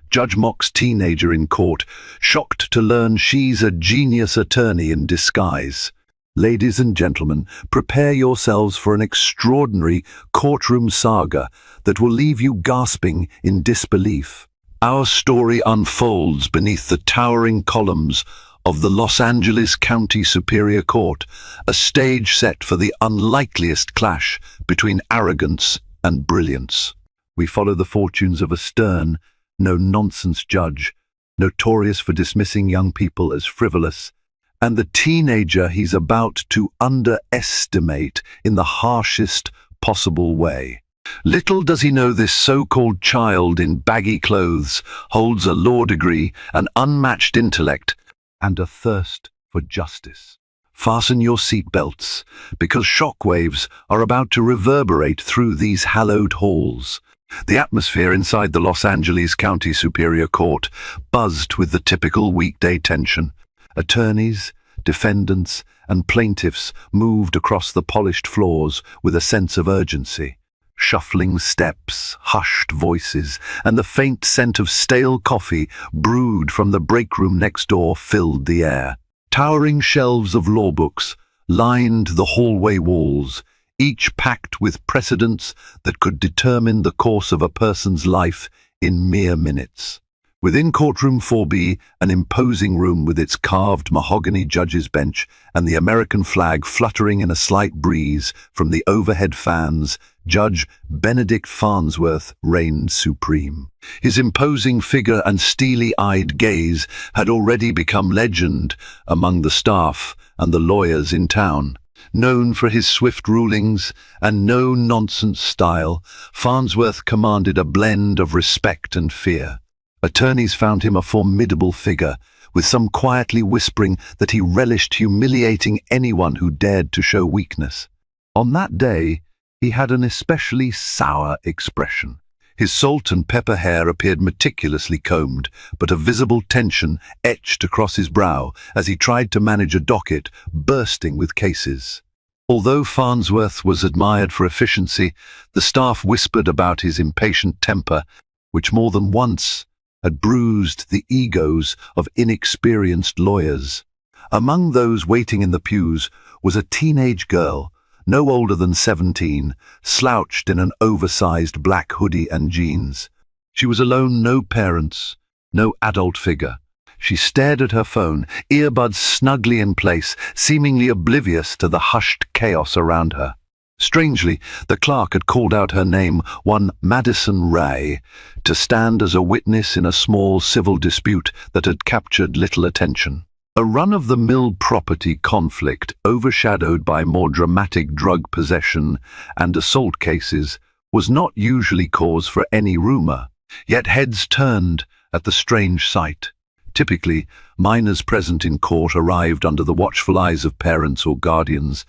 Judge mocks teenager in court, shocked to learn she's a genius attorney in disguise. Ladies and gentlemen, prepare yourselves for an extraordinary courtroom saga that will leave you gasping in disbelief. Our story unfolds beneath the towering columns of the Los Angeles County Superior Court, a stage set for the unlikeliest clash between arrogance and brilliance. We follow the fortunes of a stern, no-nonsense judge, notorious for dismissing young people as frivolous, and the teenager he's about to underestimate in the harshest possible way. Little does he know this so-called child in baggy clothes holds a law degree, an unmatched intellect, and a thirst for justice. Fasten your seatbelts, because shockwaves are about to reverberate through these hallowed halls. The atmosphere inside the Los Angeles County Superior Court buzzed with the typical weekday tension. Attorneys, defendants, and plaintiffs moved across the polished floors with a sense of urgency. Shuffling steps, hushed voices, and the faint scent of stale coffee brewed from the break room next door filled the air. Towering shelves of law books lined the hallway walls, each packed with precedents that could determine the course of a person's life in mere minutes. Within courtroom 4B, an imposing room with its carved mahogany judge's bench and the American flag fluttering in a slight breeze from the overhead fans, Judge Benedict Farnsworth reigned supreme. His imposing figure and steely-eyed gaze had already become legend among the staff and the lawyers in town. Known for his swift rulings and no-nonsense style, Farnsworth commanded a blend of respect and fear. Attorneys found him a formidable figure, with some quietly whispering that he relished humiliating anyone who dared to show weakness. On that day, he had an especially sour expression. His salt and pepper hair appeared meticulously combed, but a visible tension etched across his brow as he tried to manage a docket bursting with cases. Although Farnsworth was admired for efficiency, the staff whispered about his impatient temper, which more than once had bruised the egos of inexperienced lawyers. Among those waiting in the pews was a teenage girl, no older than 17, slouched in an oversized black hoodie and jeans. She was alone, no parents, no adult figure. She stared at her phone, earbuds snugly in place, seemingly oblivious to the hushed chaos around her. Strangely, the clerk had called out her name, one Madison Ray, to stand as a witness in a small civil dispute that had captured little attention. A run-of-the-mill property conflict overshadowed by more dramatic drug possession and assault cases was not usually cause for any rumor, yet heads turned at the strange sight. Typically, minors present in court arrived under the watchful eyes of parents or guardians,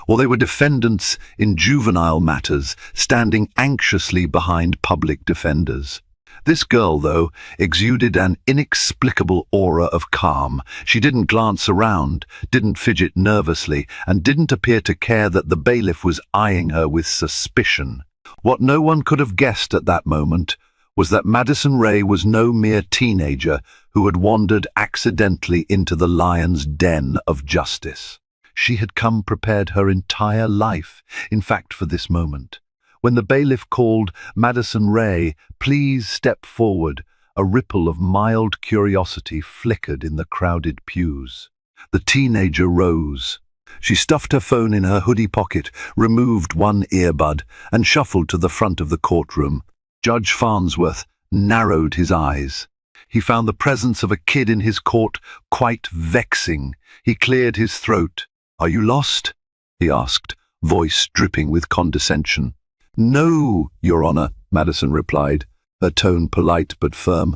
or they were defendants in juvenile matters, standing anxiously behind public defenders. This girl, though, exuded an inexplicable aura of calm. She didn't glance around, didn't fidget nervously, and didn't appear to care that the bailiff was eyeing her with suspicion. What no one could have guessed at that moment was that Madison Ray was no mere teenager who had wandered accidentally into the lion's den of justice. She had come prepared her entire life, in fact, for this moment. When the bailiff called, "Madison Ray, please step forward," a ripple of mild curiosity flickered in the crowded pews. The teenager rose. She stuffed her phone in her hoodie pocket, removed one earbud, and shuffled to the front of the courtroom. Judge Farnsworth narrowed his eyes. He found the presence of a kid in his court quite vexing. He cleared his throat. "Are you lost?" he asked, voice dripping with condescension. "No, Your Honor," Madison replied, her tone polite but firm.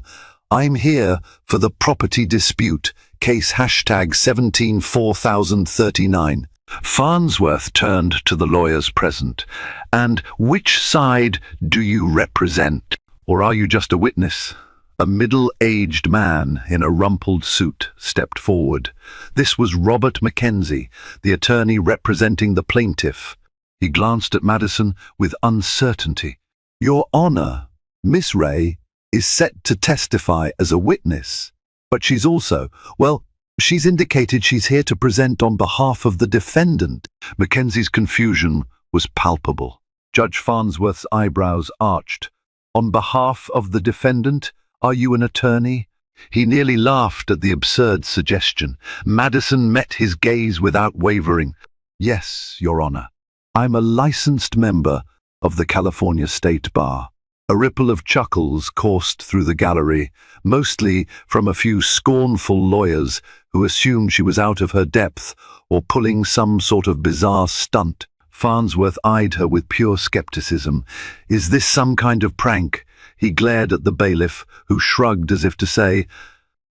"I'm here for the property dispute, case #174039. Farnsworth turned to the lawyers present. "And which side do you represent? Or are you just a witness?" A middle-aged man in a rumpled suit stepped forward. This was Robert Mackenzie, the attorney representing the plaintiff. He glanced at Madison with uncertainty. "Your Honor, Miss Ray is set to testify as a witness. But she's also, well, she's indicated she's here to present on behalf of the defendant. Mackenzie's confusion was palpable. Judge Farnsworth's eyebrows arched. On behalf of the defendant, are you an attorney? He nearly laughed at the absurd suggestion. Madison met his gaze without wavering. Yes, Your Honor. I'm a licensed member of the California State Bar. A ripple of chuckles coursed through the gallery, mostly from a few scornful lawyers who assumed she was out of her depth or pulling some sort of bizarre stunt. Farnsworth eyed her with pure skepticism. Is this some kind of prank? He glared at the bailiff, who shrugged as if to say,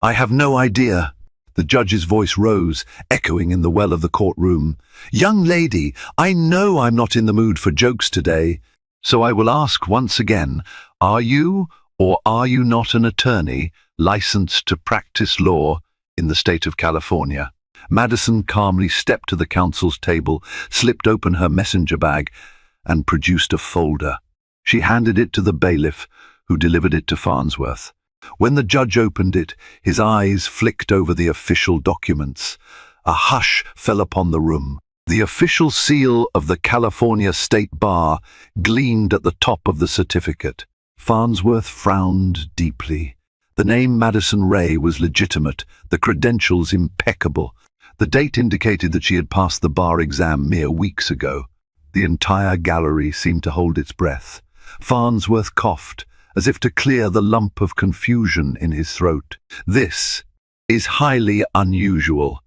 I have no idea. The judge's voice rose, echoing in the well of the courtroom. Young lady, I know I'm not in the mood for jokes today. So I will ask once again, are you or are you not an attorney licensed to practice law in the state of California? Madison calmly stepped to the counsel's table, slipped open her messenger bag, and produced a folder. She handed it to the bailiff, who delivered it to Farnsworth. When the judge opened it, his eyes flicked over the official documents. A hush fell upon the room. The official seal of the California State Bar gleamed at the top of the certificate. Farnsworth frowned deeply. The name Madison Ray was legitimate, the credentials impeccable. The date indicated that she had passed the bar exam mere weeks ago. The entire gallery seemed to hold its breath. Farnsworth coughed, as if to clear the lump of confusion in his throat. This is highly unusual.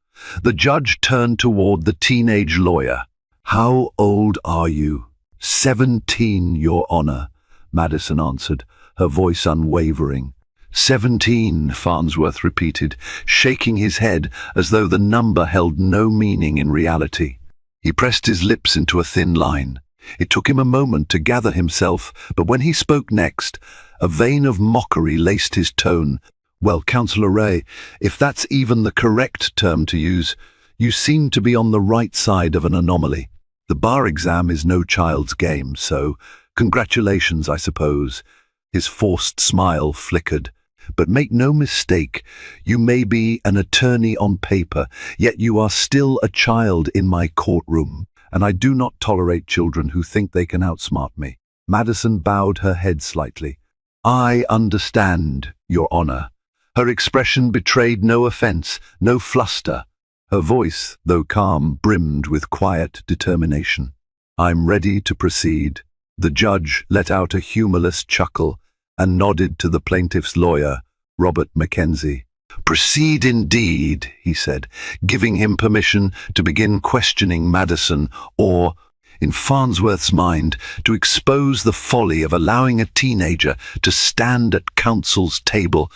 The judge turned toward the teenage lawyer. How old are you? 17, Your Honor, Madison answered, her voice unwavering. 17, Farnsworth repeated, shaking his head as though the number held no meaning in reality. He pressed his lips into a thin line. It took him a moment to gather himself, but when he spoke next, a vein of mockery laced his tone. Well, Counselor Ray, if that's even the correct term to use, you seem to be on the right side of an anomaly. The bar exam is no child's game, so congratulations, I suppose. His forced smile flickered. But make no mistake, you may be an attorney on paper, yet you are still a child in my courtroom, and I do not tolerate children who think they can outsmart me. Madison bowed her head slightly. I understand, Your Honor. Her expression betrayed no offense, no fluster. Her voice, though calm, brimmed with quiet determination. I'm ready to proceed. The judge let out a humorless chuckle and nodded to the plaintiff's lawyer, Robert Mackenzie. Proceed indeed, he said, giving him permission to begin questioning Madison or, in Farnsworth's mind, to expose the folly of allowing a teenager to stand at counsel's table.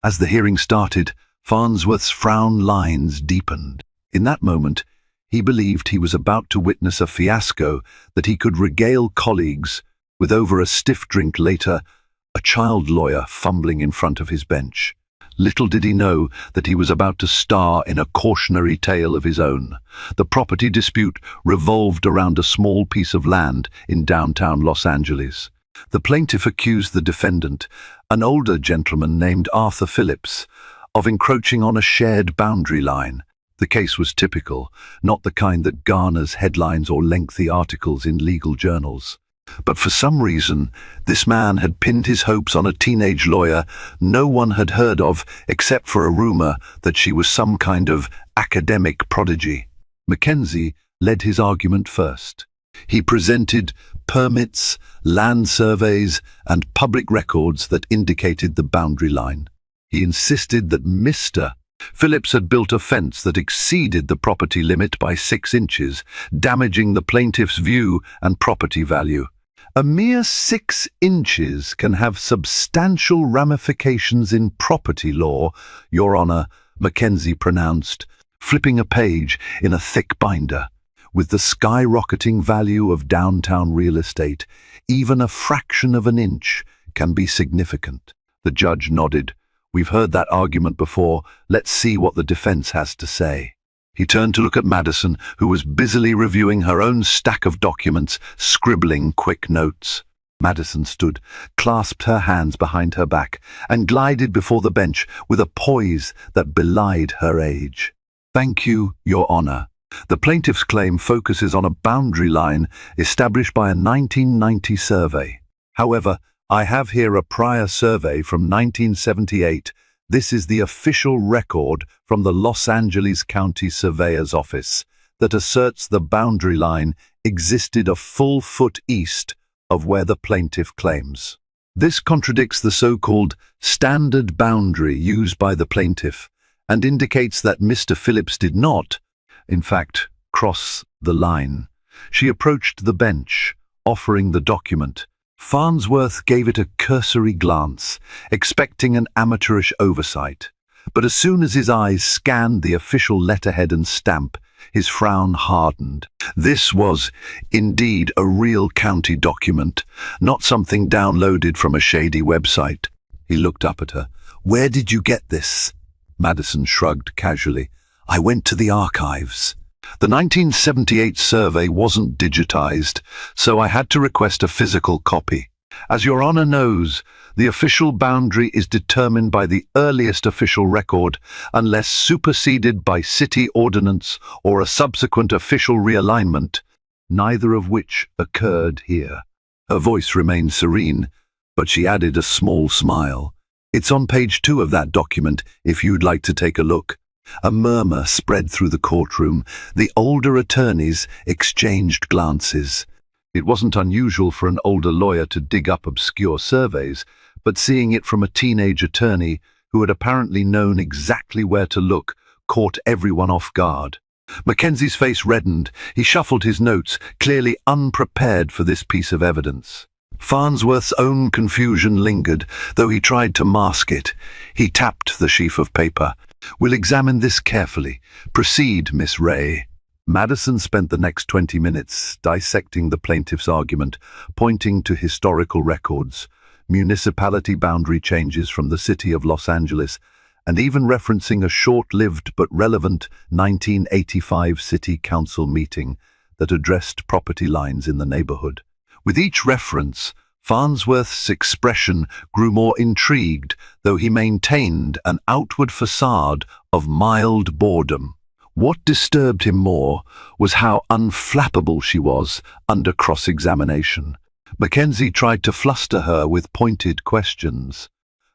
As the hearing started, Farnsworth's frown lines deepened. In that moment, he believed he was about to witness a fiasco that he could regale colleagues with over a stiff drink later, a child lawyer fumbling in front of his bench. Little did he know that he was about to star in a cautionary tale of his own. The property dispute revolved around a small piece of land in downtown Los Angeles. The plaintiff accused the defendant, an older gentleman named Arthur Phillips, of encroaching on a shared boundary line. The case was typical, not the kind that garners headlines or lengthy articles in legal journals. But for some reason, this man had pinned his hopes on a teenage lawyer no one had heard of except for a rumor that she was some kind of academic prodigy. Mackenzie led his argument first. He presented permits, land surveys, and public records that indicated the boundary line. He insisted that Mr. Phillips had built a fence that exceeded the property limit by 6 inches, damaging the plaintiff's view and property value. A mere 6 inches can have substantial ramifications in property law, Your Honor, Mackenzie pronounced, flipping a page in a thick binder. With the skyrocketing value of downtown real estate, even a fraction of an inch can be significant. The judge nodded. We've heard that argument before. Let's see what the defense has to say. He turned to look at Madison, who was busily reviewing her own stack of documents, scribbling quick notes. Madison stood, clasped her hands behind her back, and glided before the bench with a poise that belied her age. "Thank you, Your Honor. The plaintiff's claim focuses on a boundary line established by a 1990 survey. However, I have here a prior survey from 1978. This is the official record from the Los Angeles County Surveyor's Office that asserts the boundary line existed a full foot east of where the plaintiff claims. This contradicts the so-called standard boundary used by the plaintiff and indicates that Mr. Phillips did not, in fact, cross the line. She approached the bench, offering the document. Farnsworth gave it a cursory glance, expecting an amateurish oversight. But as soon as his eyes scanned the official letterhead and stamp, his frown hardened. This was, indeed, a real county document, not something downloaded from a shady website. He looked up at her. "Where did you get this?" Madison shrugged casually. "I went to the archives. The 1978 survey wasn't digitized, so I had to request a physical copy. As Your Honor knows, the official boundary is determined by the earliest official record, unless superseded by city ordinance or a subsequent official realignment, neither of which occurred here." Her voice remained serene, but she added a small smile. "It's on page 2 of that document, if you'd like to take a look." A murmur spread through the courtroom. The older attorneys exchanged glances. It wasn't unusual for an older lawyer to dig up obscure surveys, but seeing it from a teenage attorney who had apparently known exactly where to look caught everyone off guard. Mackenzie's face reddened. He shuffled his notes, clearly unprepared for this piece of evidence. Farnsworth's own confusion lingered, though he tried to mask it. He tapped the sheaf of paper. "We'll examine this carefully. Proceed, Miss Ray." Madison spent the next 20 minutes dissecting the plaintiff's argument, pointing to historical records, municipality boundary changes from the city of Los Angeles, and even referencing a short-lived but relevant 1985 city council meeting that addressed property lines in the neighborhood. With each reference, Farnsworth's expression grew more intrigued, though he maintained an outward facade of mild boredom. What disturbed him more was how unflappable she was under cross-examination. Mackenzie tried to fluster her with pointed questions.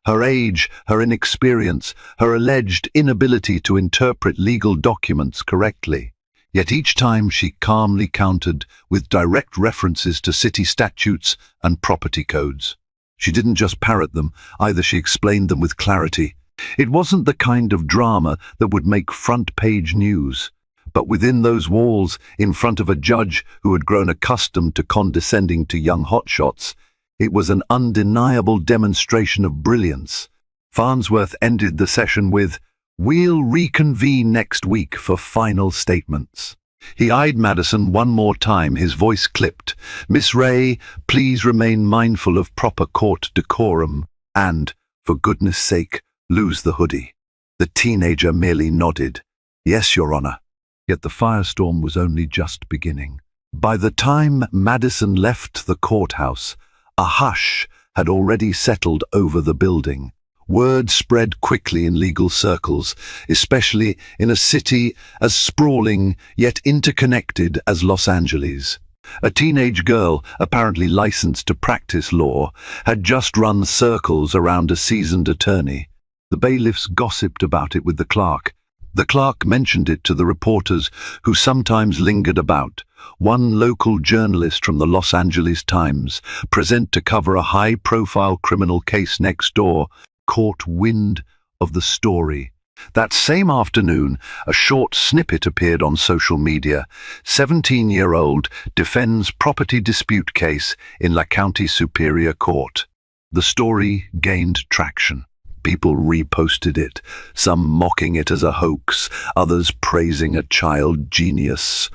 Her age, her inexperience, her alleged inability to interpret legal documents correctly. Yet each time she calmly countered with direct references to city statutes and property codes. She didn't just parrot them, either she explained them with clarity. It wasn't the kind of drama that would make front-page news, but within those walls, in front of a judge who had grown accustomed to condescending to young hotshots, it was an undeniable demonstration of brilliance. Farnsworth ended the session with, "We'll reconvene next week for final statements." He eyed Madison one more time, his voice clipped. "Miss Ray, please remain mindful of proper court decorum, and, for goodness sake, lose the hoodie." The teenager merely nodded. "Yes, Your Honor." Yet the firestorm was only just beginning. By the time Madison left the courthouse, a hush had already settled over the building. Word spread quickly in legal circles, especially in a city as sprawling yet interconnected as Los Angeles. A teenage girl, apparently licensed to practice law, had just run circles around a seasoned attorney. The bailiffs gossiped about it with the clerk. The clerk mentioned it to the reporters who sometimes lingered about. One local journalist from the Los Angeles Times, present to cover a high-profile criminal case next door, caught wind of the story. That same afternoon, a short snippet appeared on social media. 17-year-old defends property dispute case in La County Superior Court. The story gained traction. People reposted it, some mocking it as a hoax, others praising a child genius.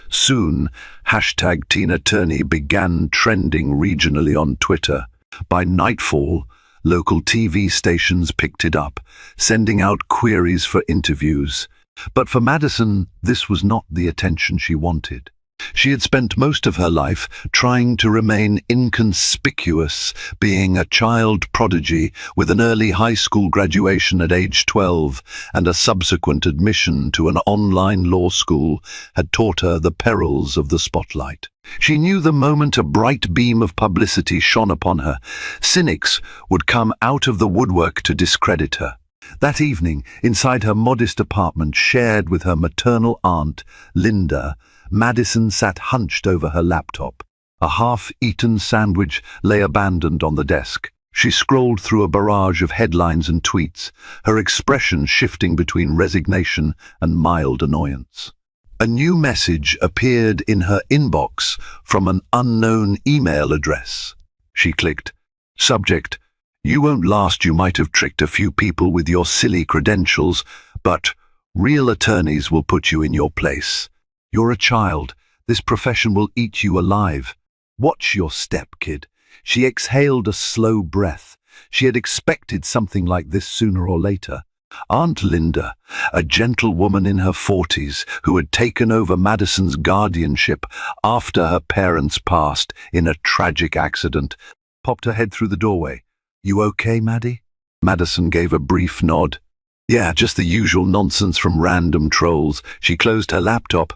Soon, #TeenAttorney began trending regionally on Twitter. By nightfall, local TV stations picked it up, sending out queries for interviews. But for Madison, this was not the attention she wanted. She had spent most of her life trying to remain inconspicuous, being a child prodigy with an early high school graduation at age 12 and a subsequent admission to an online law school had taught her the perils of the spotlight. She knew the moment a bright beam of publicity shone upon her, cynics would come out of the woodwork to discredit her. That evening, inside her modest apartment shared with her maternal aunt, Linda, Madison sat hunched over her laptop. A half-eaten sandwich lay abandoned on the desk. She scrolled through a barrage of headlines and tweets, her expression shifting between resignation and mild annoyance. A new message appeared in her inbox from an unknown email address. She clicked. Subject: "You won't last. You might have tricked a few people with your silly credentials, but real attorneys will put you in your place. You're a child. This profession will eat you alive. Watch your step, kid." She exhaled a slow breath. She had expected something like this sooner or later. Aunt Linda, a gentle woman in her 40s who had taken over Madison's guardianship after her parents passed in a tragic accident, popped her head through the doorway. "You okay, Maddie?" Madison gave a brief nod. "Yeah, just the usual nonsense from random trolls." She closed her laptop.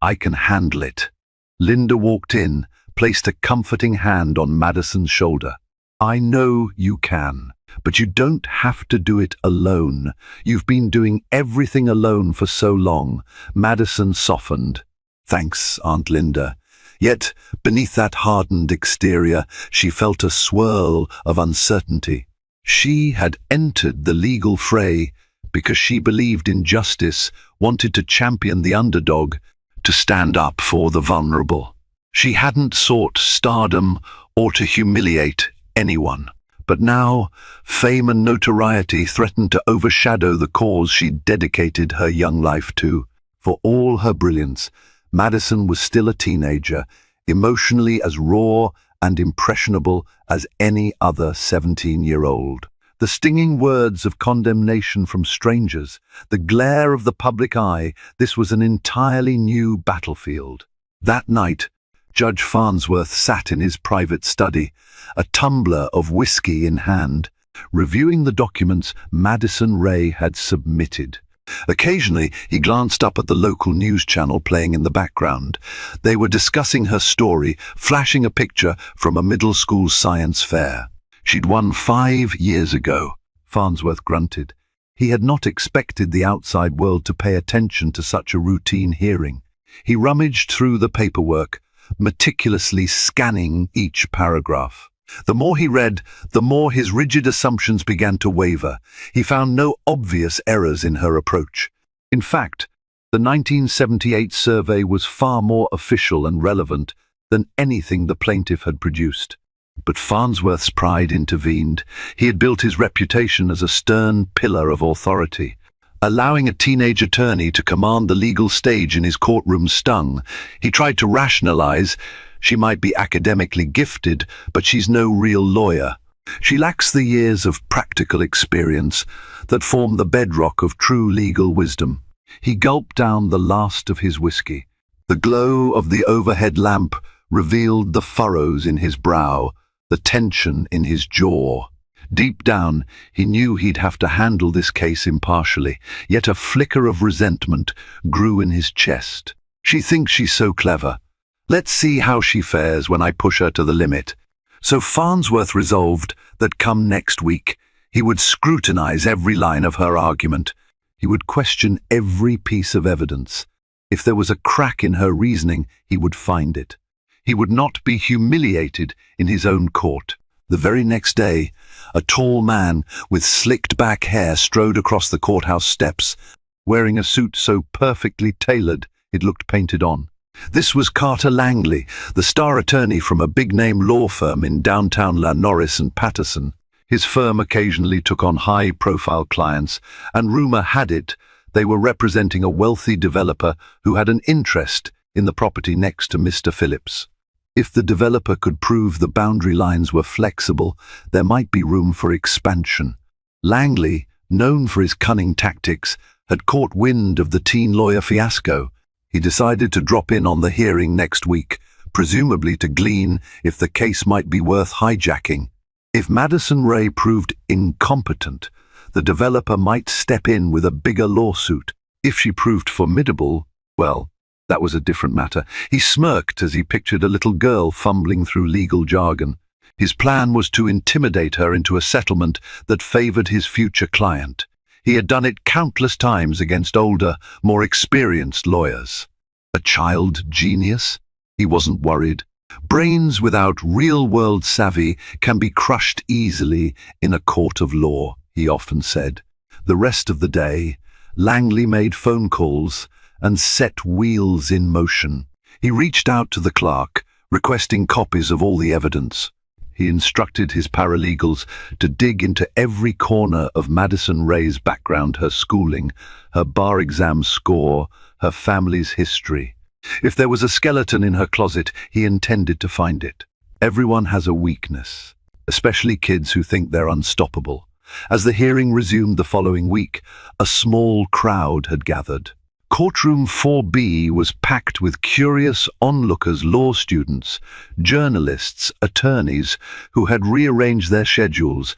"I can handle it." Linda walked in, placed a comforting hand on Madison's shoulder. "I know you can, but you don't have to do it alone. You've been doing everything alone for so long." Madison softened. "Thanks, Aunt Linda." Yet, beneath that hardened exterior, she felt a swirl of uncertainty. She had entered the legal fray because she believed in justice, wanted to champion the underdog, to stand up for the vulnerable. She hadn't sought stardom or to humiliate anyone. But now, fame and notoriety threatened to overshadow the cause she'd dedicated her young life to. For all her brilliance, Madison was still a teenager, emotionally as raw and impressionable as any other 17-year-old. The stinging words of condemnation from strangers, the glare of the public eye, this was an entirely new battlefield. That night, Judge Farnsworth sat in his private study, a tumbler of whiskey in hand, reviewing the documents Madison Ray had submitted. Occasionally, he glanced up at the local news channel playing in the background. They were discussing her story, flashing a picture from a middle school science fair. She'd won 5 years ago. Farnsworth grunted. He had not expected the outside world to pay attention to such a routine hearing. He rummaged through the paperwork, meticulously scanning each paragraph. The more he read, the more his rigid assumptions began to waver. He found no obvious errors in her approach. In fact, the 1978 survey was far more official and relevant than anything the plaintiff had produced. But Farnsworth's pride intervened. He had built his reputation as a stern pillar of authority. Allowing a teenage attorney to command the legal stage in his courtroom stung. He tried to rationalize, "She might be academically gifted, but she's no real lawyer. She lacks the years of practical experience that form the bedrock of true legal wisdom." He gulped down the last of his whiskey. The glow of the overhead lamp revealed the furrows in his brow, the tension in his jaw. Deep down, he knew he'd have to handle this case impartially, yet a flicker of resentment grew in his chest. "She thinks she's so clever. Let's see how she fares when I push her to the limit." So Farnsworth resolved that come next week, he would scrutinize every line of her argument. He would question every piece of evidence. If there was a crack in her reasoning, he would find it. He would not be humiliated in his own court. The very next day, a tall man with slicked back hair strode across the courthouse steps, wearing a suit so perfectly tailored it looked painted on. This was Carter Langley, the star attorney from a big-name law firm in downtown La Norris and Patterson. His firm occasionally took on high-profile clients, and rumor had it they were representing a wealthy developer who had an interest in the property next to Mr. Phillips. If the developer could prove the boundary lines were flexible, there might be room for expansion. Langley, known for his cunning tactics, had caught wind of the teen lawyer fiasco. He decided to drop in on the hearing next week, presumably to glean if the case might be worth hijacking. If Madison Ray proved incompetent, the developer might step in with a bigger lawsuit. If she proved formidable, well, that was a different matter. He smirked as he pictured a little girl fumbling through legal jargon. His plan was to intimidate her into a settlement that favored his future client. He had done it countless times against older, more experienced lawyers. A child genius? He wasn't worried. Brains without real-world savvy can be crushed easily in a court of law, he often said. The rest of the day, Langley made phone calls and set wheels in motion. He reached out to the clerk, requesting copies of all the evidence. He instructed his paralegals to dig into every corner of Madison Ray's background, her schooling, her bar exam score, her family's history. If there was a skeleton in her closet, he intended to find it. Everyone has a weakness, especially kids who think they're unstoppable. As the hearing resumed the following week, a small crowd had gathered. Courtroom 4B was packed with curious onlookers, law students, journalists, attorneys who had rearranged their schedules,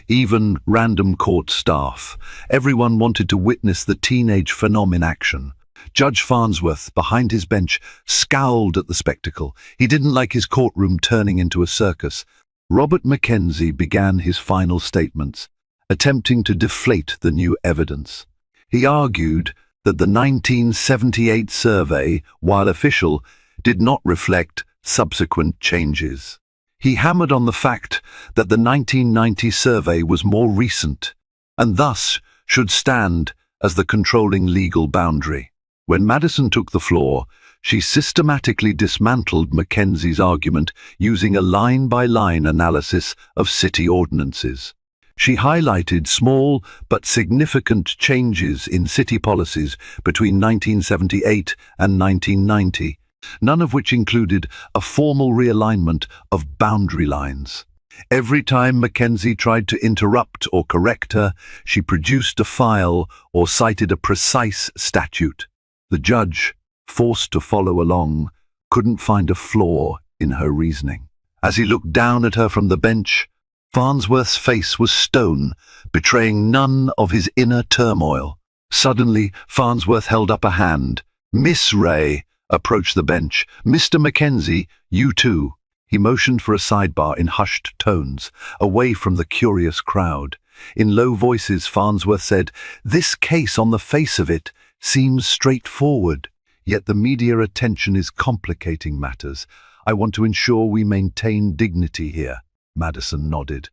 even random court staff. Everyone wanted to witness the teenage phenom in action. Judge Farnsworth, behind his bench, scowled at the spectacle. He didn't like his courtroom turning into a circus. Robert Mackenzie began his final statements, attempting to deflate the new evidence. He argued that the 1978 survey, while official, did not reflect subsequent changes. He hammered on the fact that the 1990 survey was more recent, and thus should stand as the controlling legal boundary. When Madison took the floor, she systematically dismantled Mackenzie's argument using a line-by-line analysis of city ordinances. She highlighted small but significant changes in city policies between 1978 and 1990, none of which included a formal realignment of boundary lines. Every time Mackenzie tried to interrupt or correct her, she produced a file or cited a precise statute. The judge, forced to follow along, couldn't find a flaw in her reasoning. As he looked down at her from the bench, Farnsworth's face was stone, betraying none of his inner turmoil. Suddenly, Farnsworth held up a hand. "Miss Ray," approached the bench. "Mr. Mackenzie, you too." He motioned for a sidebar in hushed tones, away from the curious crowd. In low voices, Farnsworth said, "This case, on the face of it, seems straightforward, yet the media attention is complicating matters. I want to ensure we maintain dignity here." Madison nodded.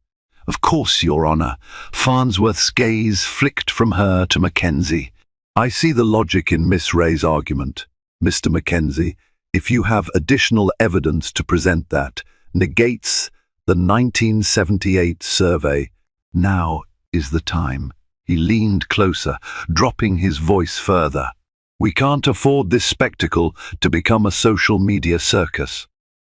"Of course, Your Honor." Farnsworth's gaze flicked from her to Mackenzie. "I see the logic in Miss Ray's argument. Mr. Mackenzie, if you have additional evidence to present that negates the 1978 survey, now is the time." He leaned closer, dropping his voice further. "We can't afford this spectacle to become a social media circus."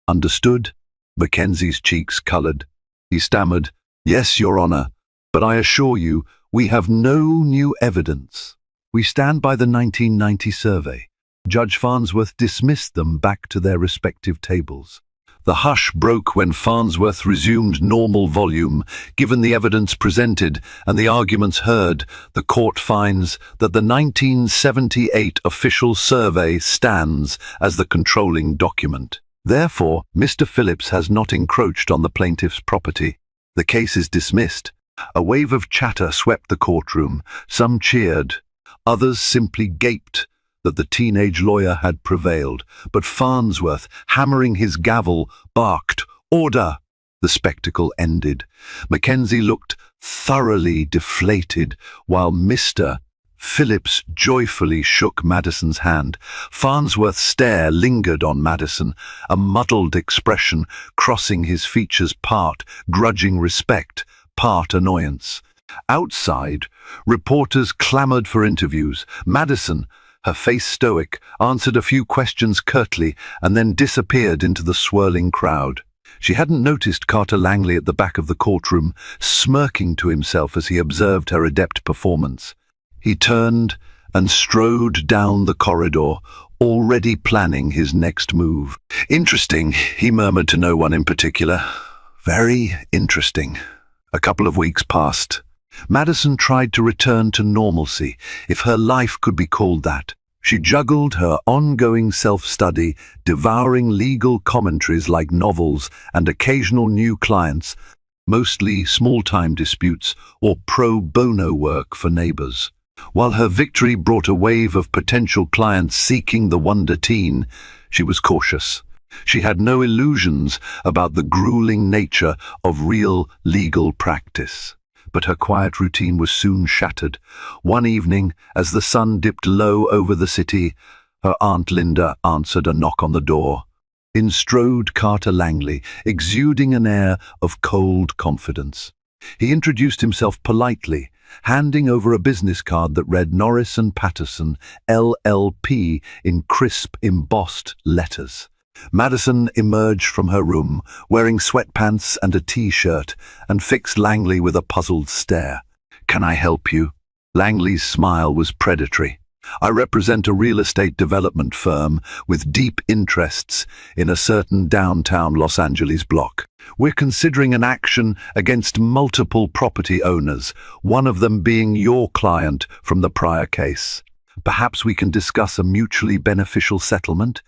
"Understood?" Mackenzie's cheeks colored. He stammered, "Yes, Your Honor, but I assure you, we have no new evidence. We stand by the 1990 survey." Judge Farnsworth dismissed them back to their respective tables. The hush broke when Farnsworth resumed normal volume. "Given the evidence presented and the arguments heard, the court finds that the 1978 official survey stands as the controlling document. Therefore, Mr. Phillips has not encroached on the plaintiff's property. The case is dismissed." A wave of chatter swept the courtroom. Some cheered. Others simply gaped that the teenage lawyer had prevailed. But Farnsworth, hammering his gavel, barked, "Order!" The spectacle ended. Mackenzie looked thoroughly deflated, while Mr. Phillips joyfully shook Madison's hand. Farnsworth's stare lingered on Madison, a muddled expression crossing his features, part grudging respect, part annoyance. Outside, reporters clamored for interviews. Madison, her face stoic, answered a few questions curtly and then disappeared into the swirling crowd. She hadn't noticed Carter Langley at the back of the courtroom, smirking to himself as he observed her adept performance. He turned and strode down the corridor, already planning his next move. Interesting, he murmured to no one in particular. Very interesting. A couple of weeks passed. Madison tried to return to normalcy, if her life could be called that. She juggled her ongoing self-study, devouring legal commentaries like novels and occasional new clients, mostly small-time disputes or pro bono work for neighbors. While her victory brought a wave of potential clients seeking the wonder teen, she was cautious. She had no illusions about the grueling nature of real legal practice. But her quiet routine was soon shattered. One evening, as the sun dipped low over the city, her Aunt Linda answered a knock on the door. In strode Carter Langley, exuding an air of cold confidence. He introduced himself politely, handing over a business card that read Norris and Patterson, LLP, in crisp, embossed letters. Madison emerged from her room, wearing sweatpants and a T-shirt, and fixed Langley with a puzzled stare. "Can I help you?" Langley's smile was predatory. "I represent a real estate development firm with deep interests in a certain downtown Los Angeles block. We're considering an action against multiple property owners, one of them being your client from the prior case. Perhaps we can discuss a mutually beneficial settlement?"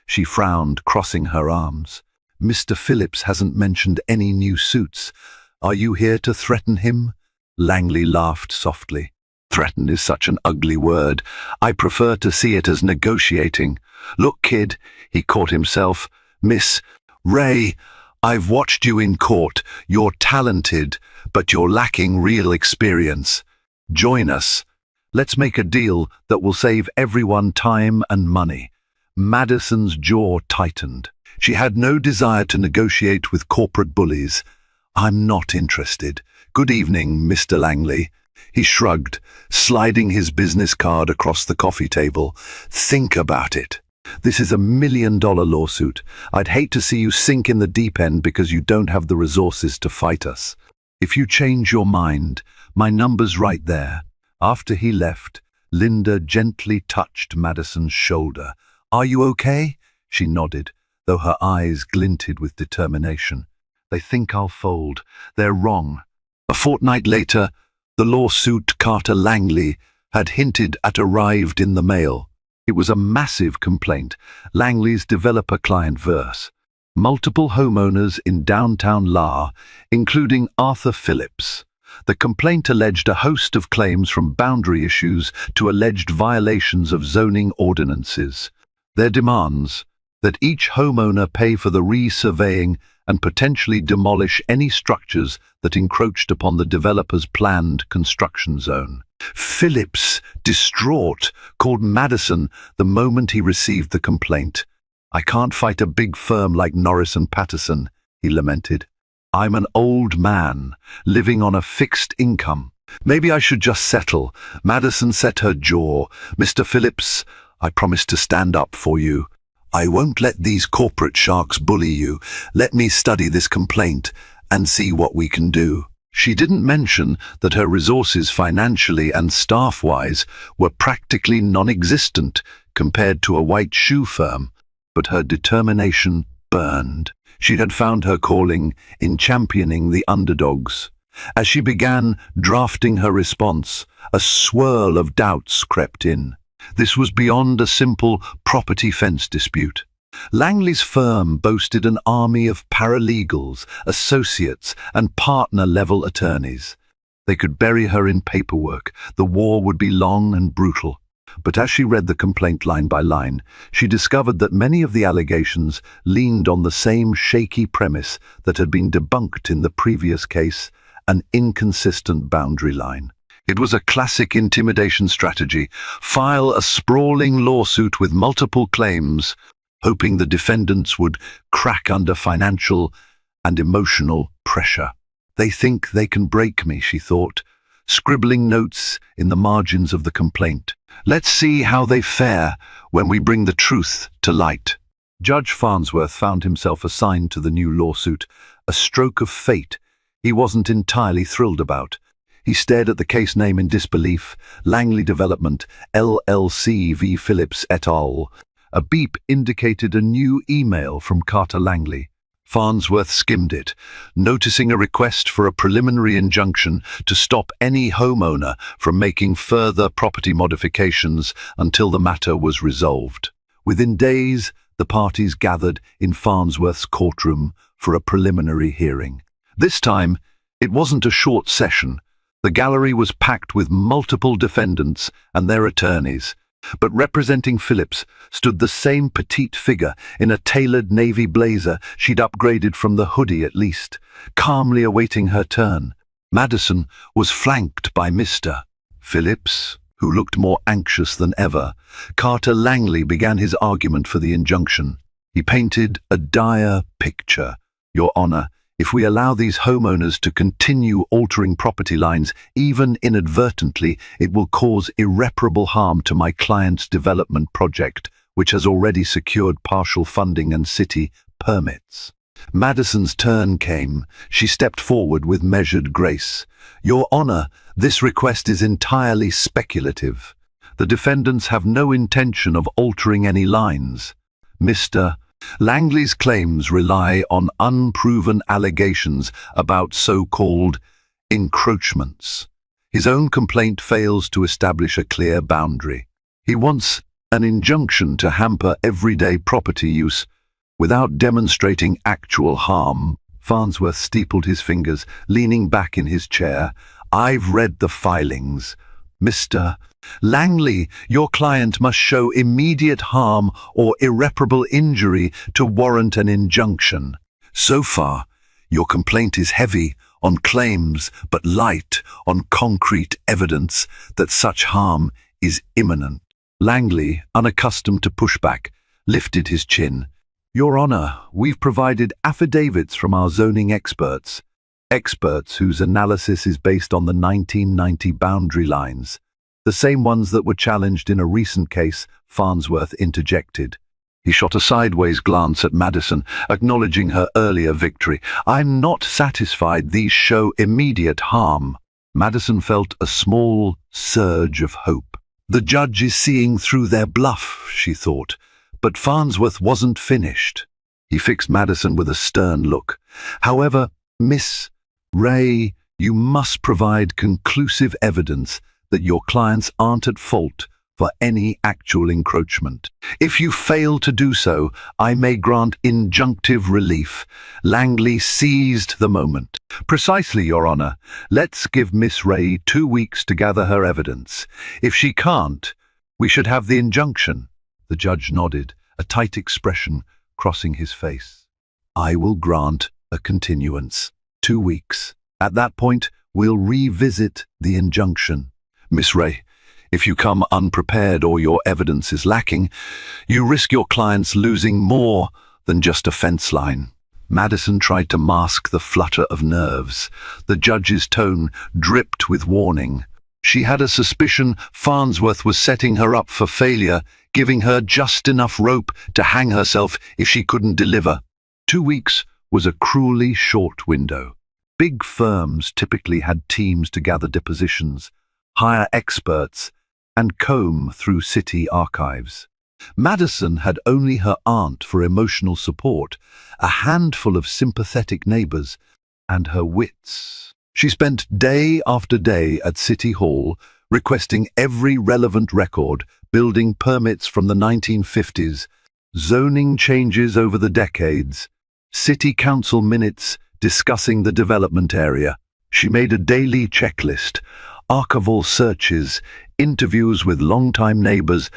She frowned, crossing her arms. "Mr. Phillips hasn't mentioned any new suits. Are you here to threaten him?" Langley laughed softly. "Threaten is such an ugly word. I prefer to see it as negotiating. Look, kid," he caught himself. "Miss Ray, I've watched you in court. You're talented, but you're lacking real experience. Join us. Let's make a deal that will save everyone time and money." Madison's jaw tightened. She had no desire to negotiate with corporate bullies. "I'm not interested. Good evening, Mr. Langley." He shrugged, sliding his business card across the coffee table. "Think about it. This is $1 million lawsuit. I'd hate to see you sink in the deep end because you don't have the resources to fight us. If you change your mind, my number's right there." After he left, Linda gently touched Madison's shoulder. "Are you okay?" She nodded, though her eyes glinted with determination. "They think I'll fold. They're wrong." A fortnight later, the lawsuit Carter Langley had hinted at arrived in the mail. It was a massive complaint, Langley's developer-client verse. Multiple homeowners in downtown La, including Arthur Phillips. The complaint alleged a host of claims from boundary issues to alleged violations of zoning ordinances. Their demands, that each homeowner pay for the resurveying and potentially demolish any structures that encroached upon the developer's planned construction zone. Phillips, distraught, called Madison the moment he received the complaint. "I can't fight a big firm like Norris and Patterson," he lamented. "I'm an old man, living on a fixed income. Maybe I should just settle." Madison set her jaw. "Mr. Phillips, I promise to stand up for you. I won't let these corporate sharks bully you. Let me study this complaint and see what we can do." She didn't mention that her resources financially and staff-wise were practically non-existent compared to a white shoe firm, but her determination burned. She had found her calling in championing the underdogs. As she began drafting her response, a swirl of doubts crept in. This was beyond a simple property fence dispute. Langley's firm boasted an army of paralegals, associates, and partner-level attorneys. They could bury her in paperwork. The war would be long and brutal. But as she read the complaint line by line, she discovered that many of the allegations leaned on the same shaky premise that had been debunked in the previous case, an inconsistent boundary line. It was a classic intimidation strategy. File a sprawling lawsuit with multiple claims, hoping the defendants would crack under financial and emotional pressure. "They think they can break me," she thought, scribbling notes in the margins of the complaint. "Let's see how they fare when we bring the truth to light." Judge Farnsworth found himself assigned to the new lawsuit, a stroke of fate he wasn't entirely thrilled about. He stared at the case name in disbelief. Langley Development, LLC v. Phillips et al. A beep indicated a new email from Carter Langley. Farnsworth skimmed it, noticing a request for a preliminary injunction to stop any homeowner from making further property modifications until the matter was resolved. Within days, the parties gathered in Farnsworth's courtroom for a preliminary hearing. This time, it wasn't a short session. The gallery was packed with multiple defendants and their attorneys, but representing Phillips stood the same petite figure in a tailored navy blazer she'd upgraded from the hoodie at least, calmly awaiting her turn. Madison was flanked by Mr. Phillips, who looked more anxious than ever. Carter Langley began his argument for the injunction. He painted a dire picture. "Your Honor, if we allow these homeowners to continue altering property lines, even inadvertently, it will cause irreparable harm to my client's development project, which has already secured partial funding and city permits." Madison's turn came. She stepped forward with measured grace. "Your Honor, this request is entirely speculative. The defendants have no intention of altering any lines. Mr. Langley's claims rely on unproven allegations about so-called encroachments. His own complaint fails to establish a clear boundary. He wants an injunction to hamper everyday property use without demonstrating actual harm." Farnsworth steepled his fingers, leaning back in his chair. "I've read the filings. Mr. Langley, your client must show immediate harm or irreparable injury to warrant an injunction. So far, your complaint is heavy on claims but light on concrete evidence that such harm is imminent." Langley, unaccustomed to pushback, lifted his chin. "Your Honor, we've provided affidavits from our zoning experts whose analysis is based on the 1990 boundary lines. The same ones that were challenged in a recent case," Farnsworth interjected. He shot a sideways glance at Madison, acknowledging her earlier victory. "I'm not satisfied these show immediate harm." Madison felt a small surge of hope. The judge is seeing through their bluff, she thought, but Farnsworth wasn't finished. He fixed Madison with a stern look. "However, Miss Ray, you must provide conclusive evidence that your clients aren't at fault for any actual encroachment. If you fail to do so, I may grant injunctive relief." Langley seized the moment. "Precisely, Your Honor. Let's give Miss Ray 2 weeks to gather her evidence. If she can't, we should have the injunction." The judge nodded, a tight expression crossing his face. "I will grant a continuance. 2 weeks. At that point, we'll revisit the injunction. Miss Ray, if you come unprepared or your evidence is lacking, you risk your clients losing more than just a fence line." Madison tried to mask the flutter of nerves. The judge's tone dripped with warning. She had a suspicion Farnsworth was setting her up for failure, giving her just enough rope to hang herself if she couldn't deliver. 2 weeks was a cruelly short window. Big firms typically had teams to gather depositions, hire experts, and comb through city archives. Madison had only her aunt for emotional support, a handful of sympathetic neighbors, and her wits. She spent day after day at City Hall, requesting every relevant record, building permits from the 1950s, zoning changes over the decades, city council minutes discussing the development area. She made a daily checklist, archival searches, interviews with longtime neighbors,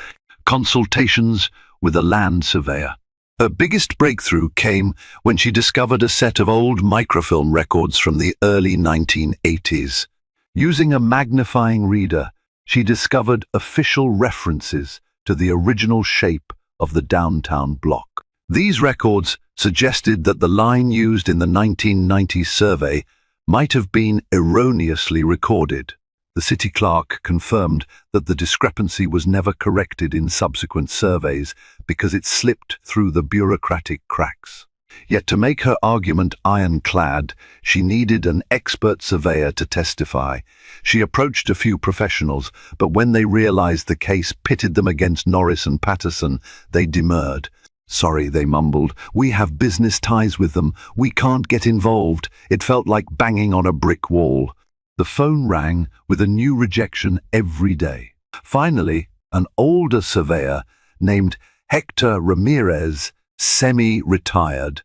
consultations with a land surveyor. Her biggest breakthrough came when she discovered a set of old microfilm records from the early 1980s. Using a magnifying reader, she discovered official references to the original shape of the downtown block. These records suggested that the line used in the 1990 survey might have been erroneously recorded. The city clerk confirmed that the discrepancy was never corrected in subsequent surveys because it slipped through the bureaucratic cracks. Yet to make her argument ironclad, she needed an expert surveyor to testify. She approached a few professionals, but when they realized the case pitted them against Norris and Patterson, they demurred. "Sorry," they mumbled. "We have business ties with them. We can't get involved." It felt like banging on a brick wall. The phone rang with a new rejection every day. Finally, an older surveyor named Hector Ramirez, semi-retired,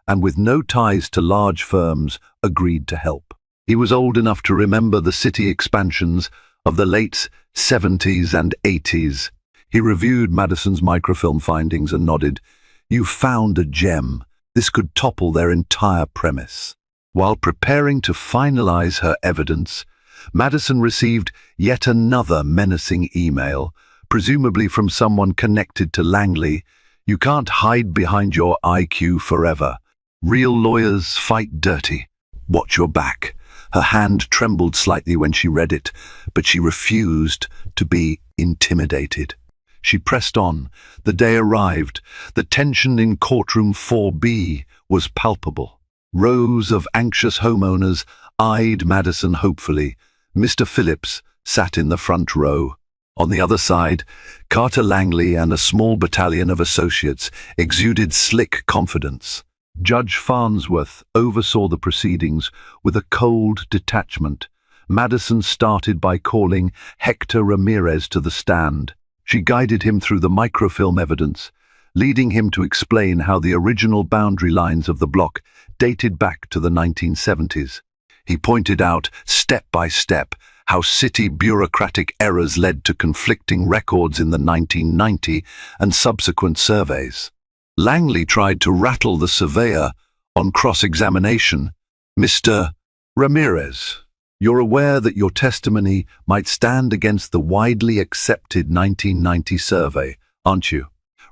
and with no ties to large firms, agreed to help. He was old enough to remember the city expansions of the late 70s and 80s. He reviewed Madison's microfilm findings and nodded. "You found a gem. This could topple their entire premise." While preparing to finalize her evidence, Madison received yet another menacing email, presumably from someone connected to Langley. "You can't hide behind your IQ forever. Real lawyers fight dirty. Watch your back." Her hand trembled slightly when she read it, but she refused to be intimidated. She pressed on. The day arrived. The tension in courtroom 4B was palpable. Rows of anxious homeowners eyed Madison hopefully. Mr. Phillips sat in the front row. On the other side, Carter Langley and a small battalion of associates exuded slick confidence. Judge Farnsworth oversaw the proceedings with a cold detachment. Madison started by calling Hector Ramirez to the stand. She guided him through the microfilm evidence, leading him to explain how the original boundary lines of the block dated back to the 1970s. He pointed out, step by step, how city bureaucratic errors led to conflicting records in the 1990 and subsequent surveys. Langley tried to rattle the surveyor on cross-examination. "Mr. Ramirez, you're aware that your testimony might stand against the widely accepted 1990 survey, aren't you?"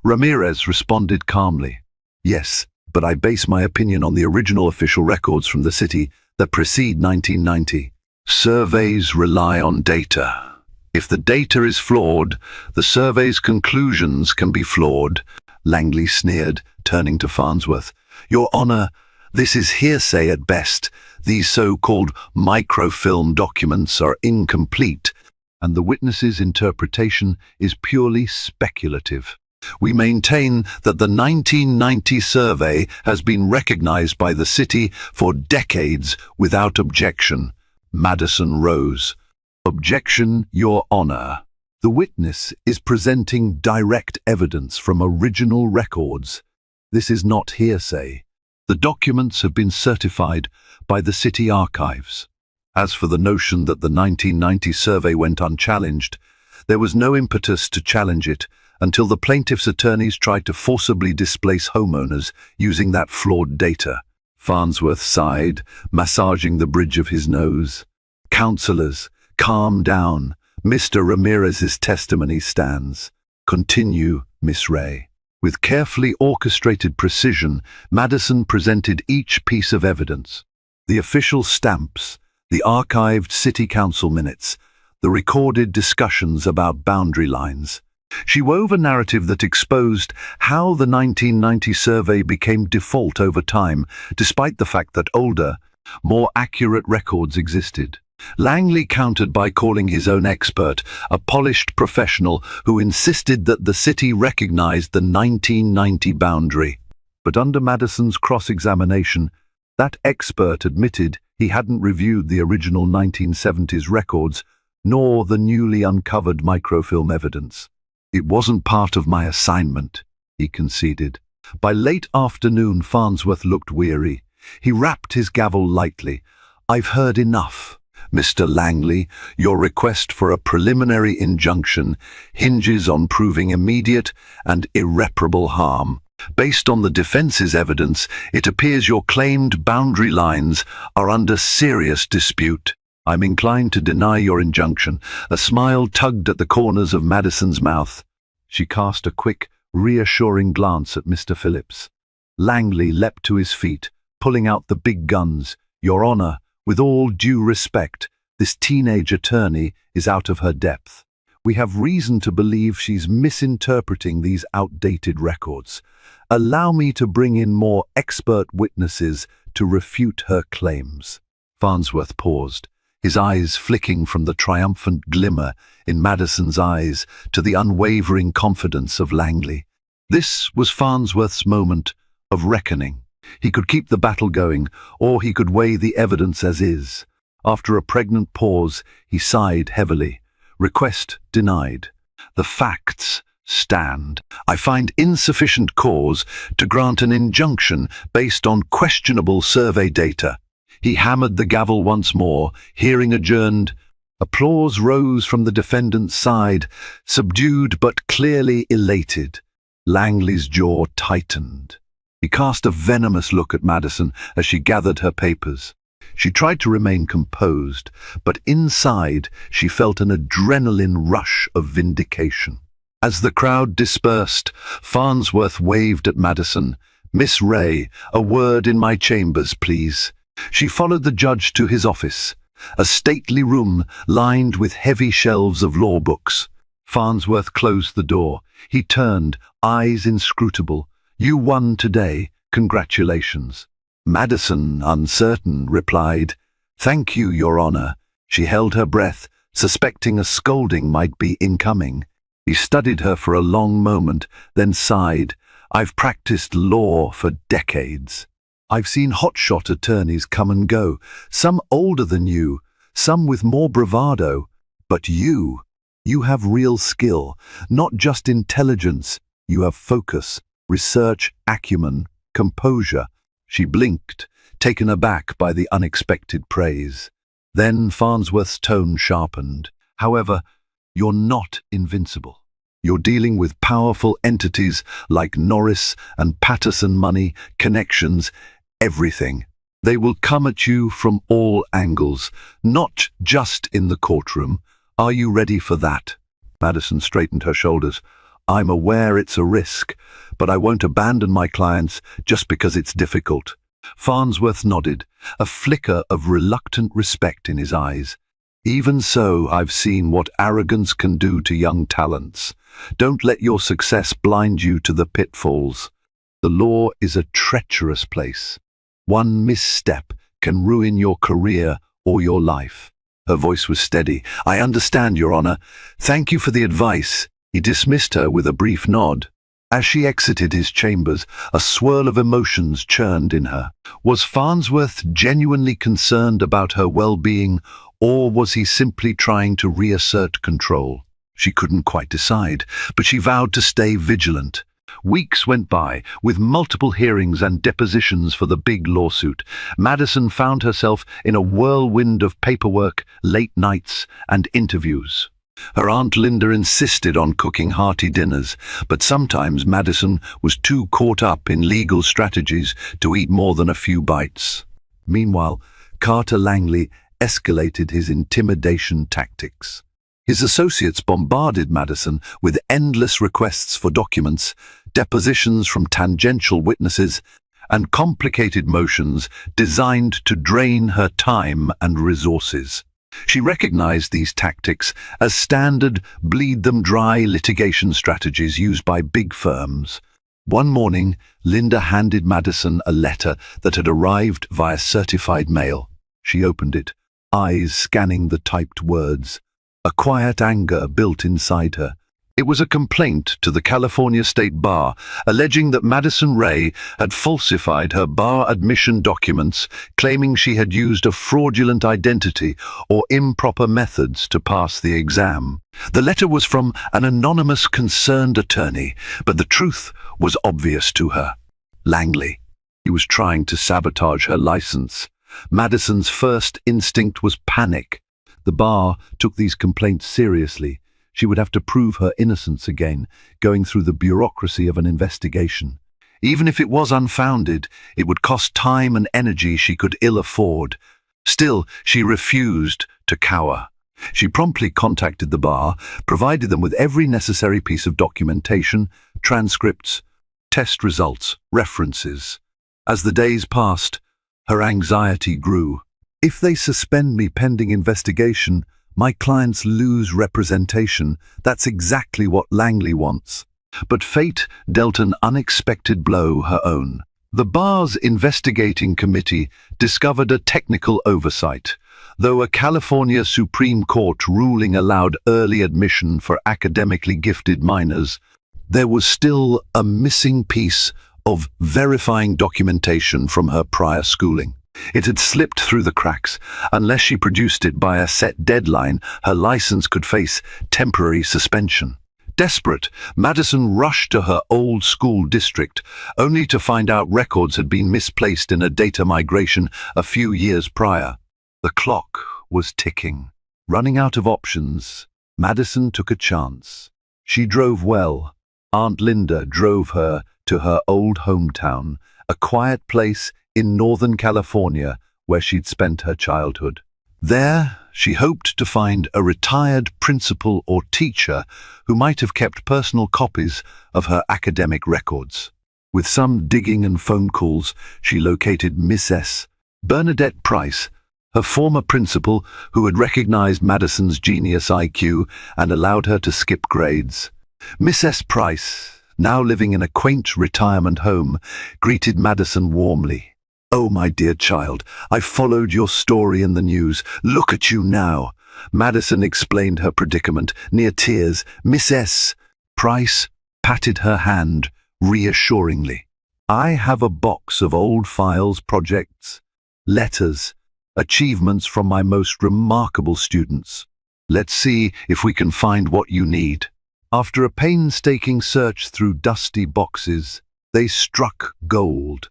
Ramirez responded calmly. "Yes, but I base my opinion on the original official records from the city that precede 1990. Surveys rely on data. If the data is flawed, the survey's conclusions can be flawed." Langley sneered, turning to Farnsworth. "Your Honor, this is hearsay at best. These so-called microfilm documents are incomplete, and the witness's interpretation is purely speculative. We maintain that the 1990 survey has been recognized by the city for decades without objection." Madison rose. "Objection, Your Honor. The witness is presenting direct evidence from original records. This is not hearsay. The documents have been certified by the city archives. As for the notion that the 1990 survey went unchallenged, there was no impetus to challenge it until the plaintiff's attorneys tried to forcibly displace homeowners using that flawed data." Farnsworth sighed, massaging the bridge of his nose. "Counselors, calm down. Mr. Ramirez's testimony stands. Continue, Miss Ray." With carefully orchestrated precision, Madison presented each piece of evidence. The official stamps, the archived city council minutes, the recorded discussions about boundary lines. She wove a narrative that exposed how the 1990 survey became default over time, despite the fact that older, more accurate records existed. Langley countered by calling his own expert, a polished professional who insisted that the city recognized the 1990 boundary. But under Madison's cross-examination, that expert admitted he hadn't reviewed the original 1970s records, nor the newly uncovered microfilm evidence. "It wasn't part of my assignment," he conceded. By late afternoon, Farnsworth looked weary. He rapped his gavel lightly. "I've heard enough. Mr. Langley, your request for a preliminary injunction hinges on proving immediate and irreparable harm. Based on the defense's evidence, it appears your claimed boundary lines are under serious dispute. I'm inclined to deny your injunction." A smile tugged at the corners of Madison's mouth. She cast a quick, reassuring glance at Mr. Phillips. Langley leapt to his feet, pulling out the big guns. "Your Honor, with all due respect, this teenage attorney is out of her depth. We have reason to believe she's misinterpreting these outdated records. Allow me to bring in more expert witnesses to refute her claims." Farnsworth paused, his eyes flicking from the triumphant glimmer in Madison's eyes to the unwavering confidence of Langley. This was Farnsworth's moment of reckoning. He could keep the battle going, or he could weigh the evidence as is. After a pregnant pause, he sighed heavily. "Request denied. The facts stand. I find insufficient cause to grant an injunction based on questionable survey data." He hammered the gavel once more, hearing adjourned. Applause rose from the defendant's side, subdued but clearly elated. Langley's jaw tightened. He cast a venomous look at Madison as she gathered her papers. She tried to remain composed, but inside she felt an adrenaline rush of vindication. As the crowd dispersed, Farnsworth waved at Madison. "Miss Ray, a word in my chambers, please." She followed the judge to his office, a stately room lined with heavy shelves of law books. Farnsworth closed the door. He turned, eyes inscrutable. "You won today. Congratulations." Madison, uncertain, replied, "Thank you, Your Honor." She held her breath, suspecting a scolding might be incoming. He studied her for a long moment, then sighed. "I've practiced law for decades. I've seen hotshot attorneys come and go, some older than you, some with more bravado. But you have real skill, not just intelligence. You have focus, research acumen, composure." She blinked, taken aback by the unexpected praise. Then Farnsworth's tone sharpened. "However, you're not invincible. You're dealing with powerful entities like Norris and Patterson money, connections, everything. They will come at you from all angles, not just in the courtroom. Are you ready for that?" Madison straightened her shoulders. "I'm aware it's a risk, but I won't abandon my clients just because it's difficult." Farnsworth nodded, a flicker of reluctant respect in his eyes. "Even so, I've seen what arrogance can do to young talents. Don't let your success blind you to the pitfalls. The law is a treacherous place. One misstep can ruin your career or your life." Her voice was steady. "I understand, Your Honor. Thank you for the advice." He dismissed her with a brief nod. As she exited his chambers, a swirl of emotions churned in her. Was Farnsworth genuinely concerned about her well-being, or was he simply trying to reassert control? She couldn't quite decide, but she vowed to stay vigilant. Weeks went by, with multiple hearings and depositions for the big lawsuit. Madison found herself in a whirlwind of paperwork, late nights, and interviews. Her Aunt Linda insisted on cooking hearty dinners, but sometimes Madison was too caught up in legal strategies to eat more than a few bites. Meanwhile, Carter Langley escalated his intimidation tactics. His associates bombarded Madison with endless requests for documents, depositions from tangential witnesses, and complicated motions designed to drain her time and resources. She recognized these tactics as standard bleed-them-dry litigation strategies used by big firms. One morning, Linda handed Madison a letter that had arrived via certified mail. She opened it, eyes scanning the typed words. A quiet anger built inside her. It was a complaint to the California State Bar, alleging that Madison Ray had falsified her bar admission documents, claiming she had used a fraudulent identity or improper methods to pass the exam. The letter was from an anonymous concerned attorney, but the truth was obvious to her. Langley. He was trying to sabotage her license. Madison's first instinct was panic. The bar took these complaints seriously. She would have to prove her innocence again, going through the bureaucracy of an investigation. Even if it was unfounded, it would cost time and energy she could ill afford. Still, she refused to cower. She promptly contacted the bar, provided them with every necessary piece of documentation, transcripts, test results, references. As the days passed, her anxiety grew. If they suspend me pending investigation, My clients lose representation. That's exactly what Langley wants. But fate dealt an unexpected blow her own. The bar's investigating committee discovered a technical oversight. Though a California Supreme Court ruling allowed early admission for academically gifted minors, there was still a missing piece of verifying documentation from her prior schooling. It had slipped through the cracks. Unless she produced it by a set deadline, her license could face temporary suspension. Desperate, Madison rushed to her old school district, only to find out records had been misplaced in a data migration a few years prior. The clock was ticking. Running out of options, Madison took a chance. She drove well. Aunt Linda drove her to her old hometown, a quiet place in Northern California where she'd spent her childhood. There, she hoped to find a retired principal or teacher who might have kept personal copies of her academic records. With some digging and phone calls, she located Miss S. Bernadette Price, her former principal, who had recognized Madison's genius IQ and allowed her to skip grades. Miss S. Price, now living in a quaint retirement home, greeted Madison warmly. "Oh, my dear child, I followed your story in the news. Look at you now." Madison explained her predicament. Near tears, Miss S. Price patted her hand reassuringly. "I have a box of old files, projects, letters, achievements from my most remarkable students. Let's see if we can find what you need." After a painstaking search through dusty boxes, they struck gold.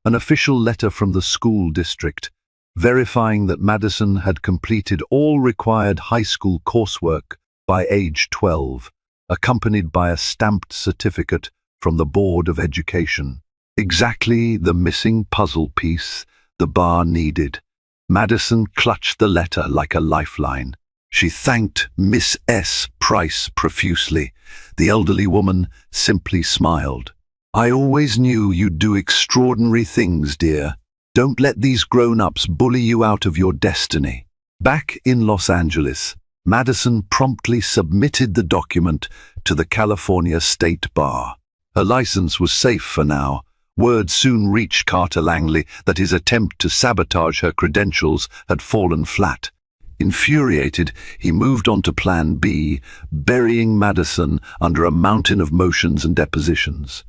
An official letter from the school district, verifying that Madison had completed all required high school coursework by age 12, accompanied by a stamped certificate from the Board of Education. Exactly the missing puzzle piece the bar needed. Madison clutched the letter like a lifeline. She thanked Miss S. Price profusely. The elderly woman simply smiled. "I always knew you'd do extraordinary things, dear. Don't let these grown-ups bully you out of your destiny." Back in Los Angeles, Madison promptly submitted the document to the California State Bar. Her license was safe for now. Word soon reached Carter Langley that his attempt to sabotage her credentials had fallen flat. Infuriated, he moved on to Plan B, burying Madison under a mountain of motions and depositions.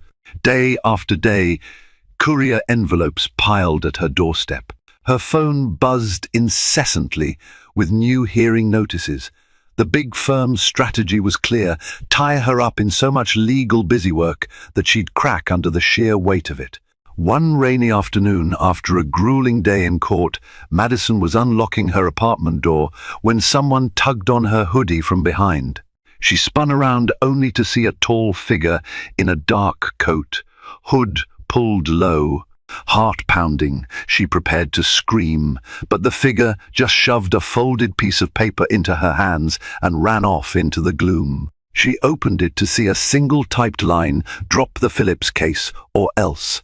Day after day, courier envelopes piled at her doorstep. Her phone buzzed incessantly with new hearing notices. The big firm's strategy was clear: tie her up in so much legal busywork that she'd crack under the sheer weight of it. One rainy afternoon, after a grueling day in court, Madison was unlocking her apartment door when someone tugged on her hoodie from behind. She spun around only to see a tall figure in a dark coat, hood pulled low. Heart pounding, she prepared to scream, but the figure just shoved a folded piece of paper into her hands and ran off into the gloom. She opened it to see a single typed line: "Drop the Phillips case, or else."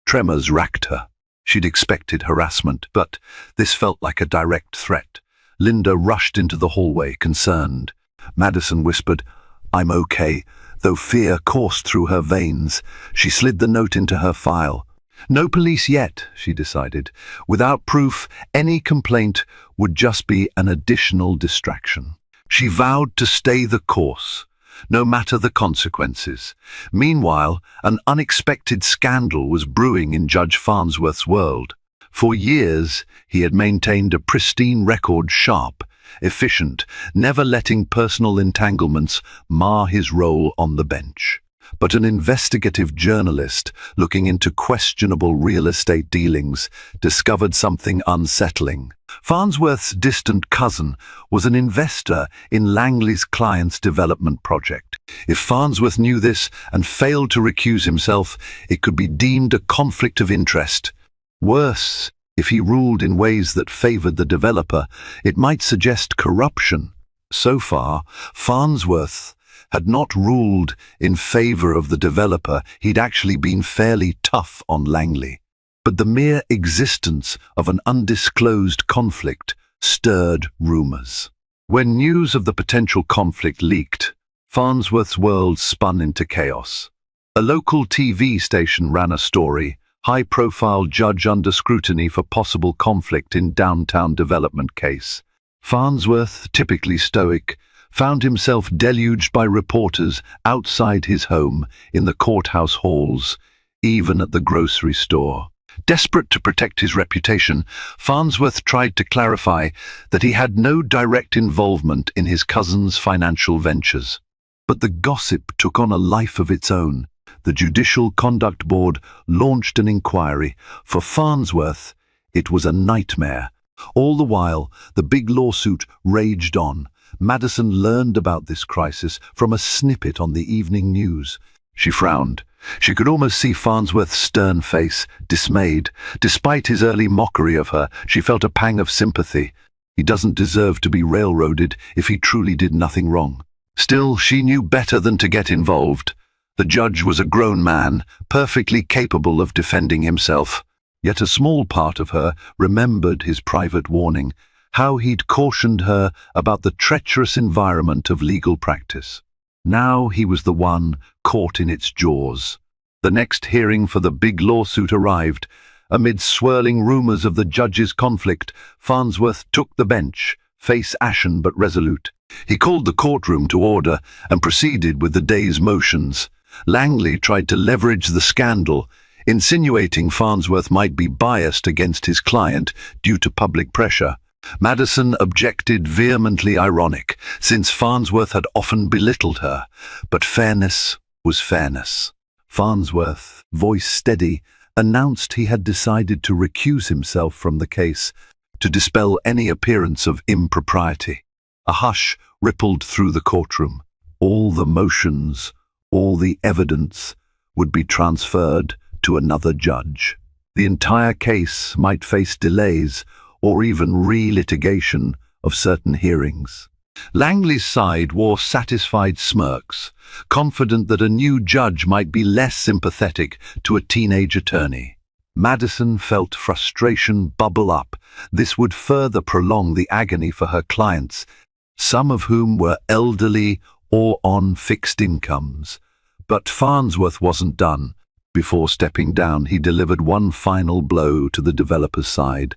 Tremors racked her. She'd expected harassment, but this felt like a direct threat. Linda rushed into the hallway, concerned. Madison whispered, "I'm okay," though fear coursed through her veins. She slid the note into her file. No police yet, she decided. Without proof, any complaint would just be an additional distraction. She vowed to stay the course, no matter the consequences. Meanwhile, an unexpected scandal was brewing in Judge Farnsworth's world. For years, he had maintained a pristine record, sharp, efficient, never letting personal entanglements mar his role on the bench. But an investigative journalist looking into questionable real estate dealings discovered something unsettling. Farnsworth's distant cousin was an investor in Langley's client's development project. If Farnsworth knew this and failed to recuse himself, it could be deemed a conflict of interest. Worse, if he ruled in ways that favored the developer, it might suggest corruption. So far, Farnsworth had not ruled in favor of the developer. He'd actually been fairly tough on Langley. But the mere existence of an undisclosed conflict stirred rumors. When news of the potential conflict leaked, Farnsworth's world spun into chaos. A local TV station ran a story, high-profile judge under scrutiny for possible conflict in downtown development case. Farnsworth, typically stoic, found himself deluged by reporters outside his home, in the courthouse halls, even at the grocery store. Desperate to protect his reputation, Farnsworth tried to clarify that he had no direct involvement in his cousin's financial ventures. But the gossip took on a life of its own. The Judicial Conduct Board launched an inquiry. For Farnsworth, it was a nightmare. All the while, the big lawsuit raged on. Madison learned about this crisis from a snippet on the evening news. She frowned. She could almost see Farnsworth's stern face, dismayed. Despite his early mockery of her, she felt a pang of sympathy. He doesn't deserve to be railroaded if he truly did nothing wrong. Still, she knew better than to get involved. The judge was a grown man, perfectly capable of defending himself. Yet a small part of her remembered his private warning, how he'd cautioned her about the treacherous environment of legal practice. Now he was the one caught in its jaws. The next hearing for the big lawsuit arrived. Amid swirling rumors of the judge's conflict, Farnsworth took the bench, face ashen but resolute. He called the courtroom to order and proceeded with the day's motions. Langley tried to leverage the scandal, insinuating Farnsworth might be biased against his client due to public pressure. Madison objected, vehemently ironic, since Farnsworth had often belittled her. But fairness was fairness. Farnsworth, voice steady, announced he had decided to recuse himself from the case, to dispel any appearance of impropriety. A hush rippled through the courtroom. All the motions, all the evidence would be transferred to another judge. The entire case might face delays or even re-litigation of certain hearings. Langley's side wore satisfied smirks, confident that a new judge might be less sympathetic to a teenage attorney. Madison felt frustration bubble up. This would further prolong the agony for her clients, some of whom were elderly or on fixed incomes. But Farnsworth wasn't done. Before stepping down, he delivered one final blow to the developer's side.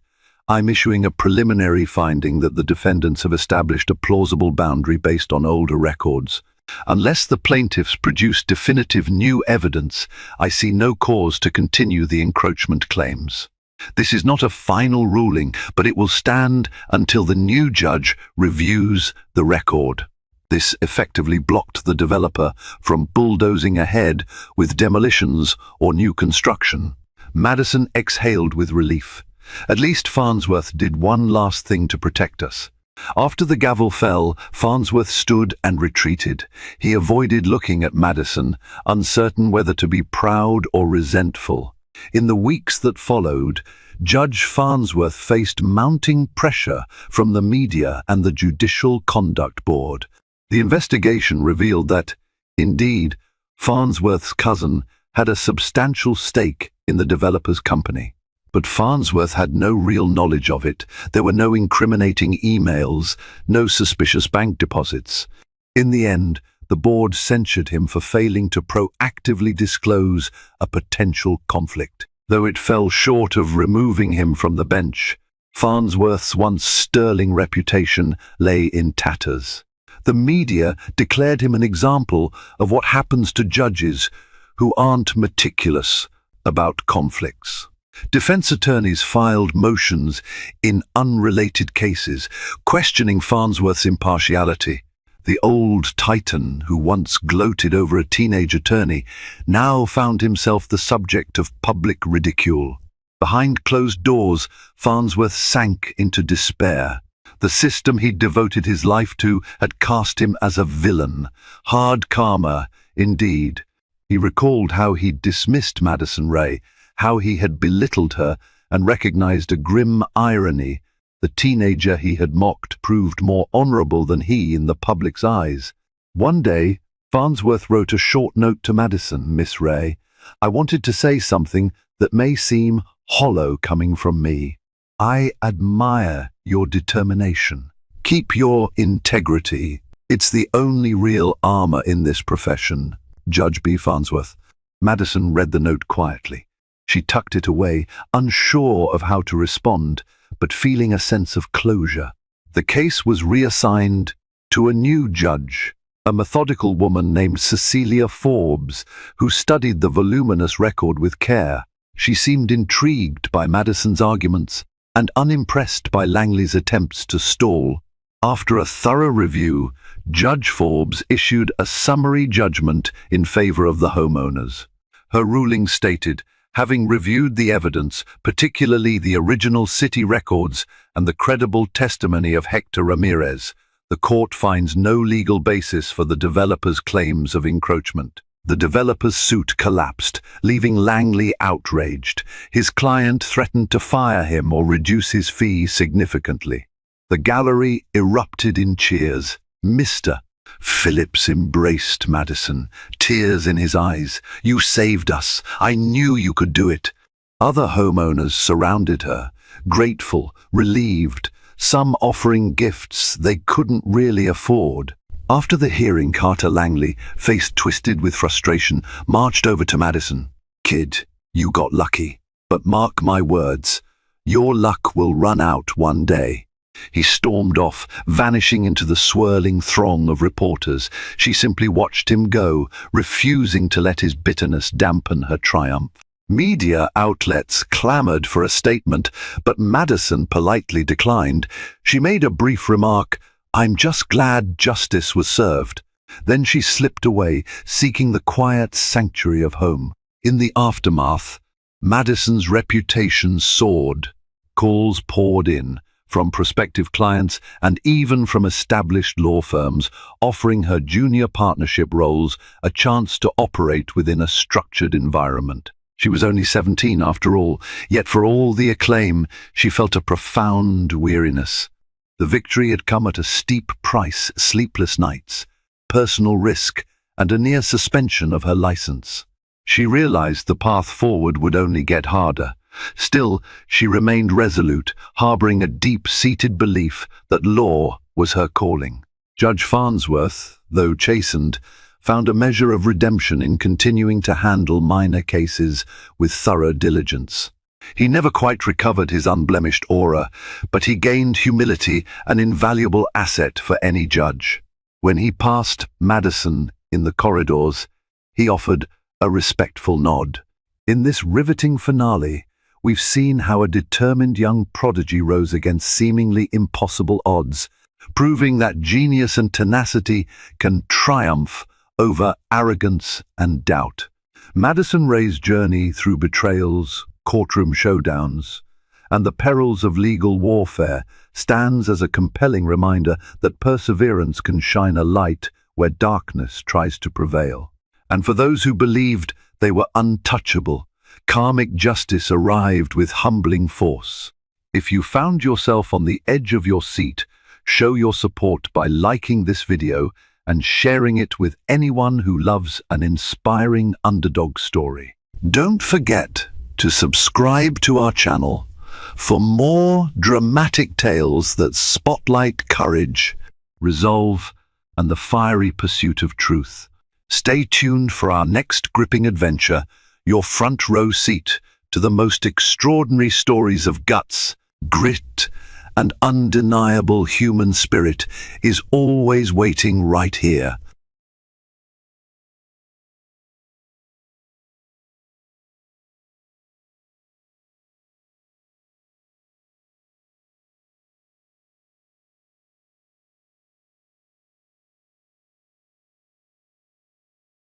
I'm issuing a preliminary finding that the defendants have established a plausible boundary based on older records. Unless the plaintiffs produce definitive new evidence, I see no cause to continue the encroachment claims. This is not a final ruling, but it will stand until the new judge reviews the record. This effectively blocked the developer from bulldozing ahead with demolitions or new construction. Madison exhaled with relief. At least Farnsworth did one last thing to protect us. After the gavel fell, Farnsworth stood and retreated. He avoided looking at Madison, uncertain whether to be proud or resentful. In the weeks that followed, Judge Farnsworth faced mounting pressure from the media and the Judicial Conduct Board. The investigation revealed that, indeed, Farnsworth's cousin had a substantial stake in the developer's company. But Farnsworth had no real knowledge of it. There were no incriminating emails, no suspicious bank deposits. In the end, the board censured him for failing to proactively disclose a potential conflict. Though it fell short of removing him from the bench, Farnsworth's once sterling reputation lay in tatters. The media declared him an example of what happens to judges who aren't meticulous about conflicts. Defense attorneys filed motions in unrelated cases, questioning Farnsworth's impartiality. The old titan who once gloated over a teenage attorney now found himself the subject of public ridicule. Behind closed doors, Farnsworth sank into despair. The system he'd devoted his life to had cast him as a villain. Hard karma, indeed. He recalled how he'd dismissed Madison Ray, how he had belittled her, and recognized a grim irony. The teenager he had mocked proved more honorable than he in the public's eyes. One day, Farnsworth wrote a short note to Madison. Miss Ray, I wanted to say something that may seem hollow coming from me. I admire your determination. Keep your integrity. It's the only real armor in this profession. Judge B. Farnsworth. Madison read the note quietly. She tucked it away, unsure of how to respond, but feeling a sense of closure. The case was reassigned to a new judge, a methodical woman named Cecilia Forbes, who studied the voluminous record with care. She seemed intrigued by Madison's arguments and unimpressed by Langley's attempts to stall. After a thorough review, Judge Forbes issued a summary judgment in favor of the homeowners. Her ruling stated, having reviewed the evidence, particularly the original city records and the credible testimony of Hector Ramirez, the court finds no legal basis for the developer's claims of encroachment. The developer's suit collapsed, leaving Langley outraged. His client threatened to fire him or reduce his fee significantly. The gallery erupted in cheers. Mr. Phillips embraced Madison, tears in his eyes. "You saved us. I knew you could do it." Other homeowners surrounded her, grateful, relieved, some offering gifts they couldn't really afford. After the hearing, Carter Langley, face twisted with frustration, marched over to Madison. "Kid, you got lucky. But mark my words, your luck will run out one day." He stormed off, vanishing into the swirling throng of reporters. She simply watched him go, refusing to let his bitterness dampen her triumph. Media outlets clamored for a statement, but Madison politely declined. She made a brief remark, "I'm just glad justice was served." Then she slipped away, seeking the quiet sanctuary of home. In the aftermath, Madison's reputation soared. Calls poured in from prospective clients and even from established law firms, offering her junior partnership roles a chance to operate within a structured environment. She was only 17 after all, yet for all the acclaim, she felt a profound weariness. The victory had come at a steep price: sleepless nights, personal risk, and a near suspension of her license. She realized the path forward would only get harder. Still, she remained resolute, harboring a deep-seated belief that law was her calling. Judge Farnsworth, though chastened, found a measure of redemption in continuing to handle minor cases with thorough diligence. He never quite recovered his unblemished aura, but he gained humility, an invaluable asset for any judge. When he passed Madison in the corridors, he offered a respectful nod. In this riveting finale, we've seen how a determined young prodigy rose against seemingly impossible odds, proving that genius and tenacity can triumph over arrogance and doubt. Madison Ray's journey through betrayals, courtroom showdowns, and the perils of legal warfare stands as a compelling reminder that perseverance can shine a light where darkness tries to prevail. And for those who believed they were untouchable, karmic justice arrived with humbling force. If you found yourself on the edge of your seat, show your support by liking this video and sharing it with anyone who loves an inspiring underdog story. Don't forget to subscribe to our channel for more dramatic tales that spotlight courage, resolve, and the fiery pursuit of truth. Stay tuned for our next gripping adventure, your front row seat to the most extraordinary stories of guts, grit, and undeniable human spirit is always waiting right here.